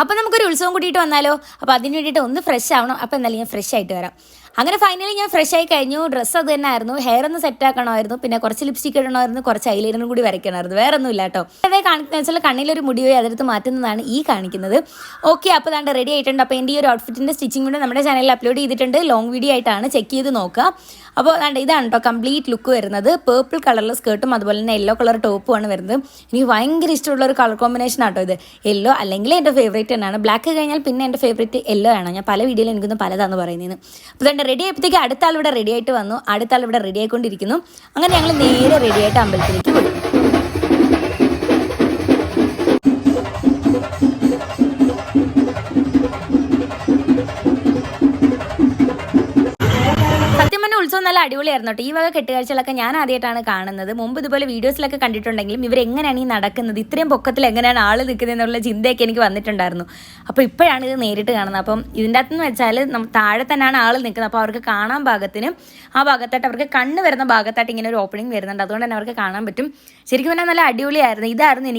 അപ്പോൾ നമുക്കൊരു ഉത്സവം കൂട്ടിയിട്ട് വന്നാലോ? അപ്പോൾ അതിന് വേണ്ടിയിട്ട് ഒന്ന് ഫ്രഷ് ആവണം. അപ്പോൾ എന്തായാലും ഞാൻ ഫ്രഷ് ആയിട്ട് വരാം. അങ്ങനെ ഫൈനലി ഞാൻ ഫ്രഷ് ആയി കഴിഞ്ഞു. ഡ്രസ്സ് അത് തന്നെ ആയിരുന്നു. ഹെയർ ഒന്ന് സെറ്റ് ആക്കണമായിരുന്നു, പിന്നെ കുറച്ച് ലിപ്സ്റ്റിക് ഇടണമായിരുന്നു, കുറച്ച് ഐലൈനറും കൂടി വരയ്ക്കണമായിരുന്നു. വേറെ ഒന്നും ഇല്ല കേട്ടോ. അതേ കാണിക്കുന്ന വെച്ചാൽ കണ്ണിലൊരു മുടി പോയി അതെടുത്ത് മാറ്റുന്നതാണ് ഈ കാണിക്കുന്നത്. ഓക്കെ, അപ്പോൾ ദാണ്ട് റെഡി ആയിട്ടുണ്ട്. അപ്പോൾ എൻ്റെ ഈ ഒരു ഔട്ട്ഫിറ്റിൻ്റെ സ്റ്റിച്ചിങ് കൂടെ നമ്മുടെ ചാനലിൽ അപ്ലോഡ് ചെയ്തിട്ടുണ്ട്. ലോങ് വീഡിയോ ആയിട്ടാണ്, ചെക്ക് ചെയ്ത് നോക്കുക. അപ്പോൾ ദാണ്ട് ഇതാണ് കേട്ടോ കംപ്ലീറ്റ് ലുക്ക് വരുന്നത്. പേർപ്പിൾ കളറിലെ സ്കേർട്ടും അതുപോലെ തന്നെ യെല്ലോ കളർ ടോപ്പുമാണ് വരുന്നത്. എനിക്ക് ഭയങ്കര ഇഷ്ടമുള്ള ഒരു കളർ കോമ്പിനേഷൻ ആട്ടോ ഇത്. യെല്ലോ അല്ലെങ്കിൽ എൻ്റെ ഫേവറേറ്റ് തന്നെയാണ്. ബ്ലാക്ക് കഴിഞ്ഞാൽ പിന്നെ എൻ്റെ ഫേവറേറ്റ് യെല്ലോ ആണ്. ഞാൻ പല വീഡിയോയിൽ എനിക്കൊന്ന് പലതാന്ന് പറയുന്നത്. അപ്പോൾ ദാണ്ട് റെഡി ആയപ്പോഴത്തേക്ക് അടുത്ത ആൾ ഇവിടെ റെഡി ആയിട്ട് വന്നു. അടുത്ത ആൾ ഇവിടെ റെഡി ആയിക്കൊണ്ടിരിക്കുന്നു. അങ്ങനെ ഞങ്ങൾ നേരെ റെഡി ആയിട്ട് അമ്പലത്തിലേക്ക് പോയി. ഉത്സവം നല്ല അടിപൊളിയായിരുന്നു കേട്ടോ. ഈ വക കെട്ടുകാഴ്ചകളൊക്കെ ഞാൻ ആദ്യമായിട്ടാണ് കാണുന്നത്. മുമ്പ് ഇതുപോലെ വീഡിയോസിലൊക്കെ കണ്ടിട്ടുണ്ടെങ്കിലും ഇവരെങ്ങനെയാണ് ഈ നടക്കുന്നത്, ഇത്രയും പൊക്കത്തിൽ എങ്ങനെയാണ് ആൾ നിൽക്കുന്നത് എന്നുള്ള ചിന്തയൊക്കെ എനിക്ക് വന്നിട്ടുണ്ടായിരുന്നു. അപ്പോൾ ഇപ്പോഴാണ് ഇത് നേരിട്ട് കാണുന്നത്. അപ്പം ഇതിൻ്റെ അകത്തെന്ന് വെച്ചാൽ താഴെ തന്നെയാണ് ആൾ നിൽക്കുന്നത്. അപ്പോൾ അവർക്ക് കാണാൻ ഭാഗത്തിന് ആ ഭാഗത്തായിട്ട് അവർക്ക് കണ്ണ് വരുന്ന ഭാഗത്തായിട്ട് ഇങ്ങനെ ഒരു ഓപ്പണിംഗ് വരുന്നുണ്ട്. അതുകൊണ്ട് തന്നെ അവർക്ക് കാണാൻ പറ്റും. ശരിക്കും പറഞ്ഞാൽ നല്ല അടിപൊളിയായിരുന്നു. ഇതായിരുന്നു എനിക്ക്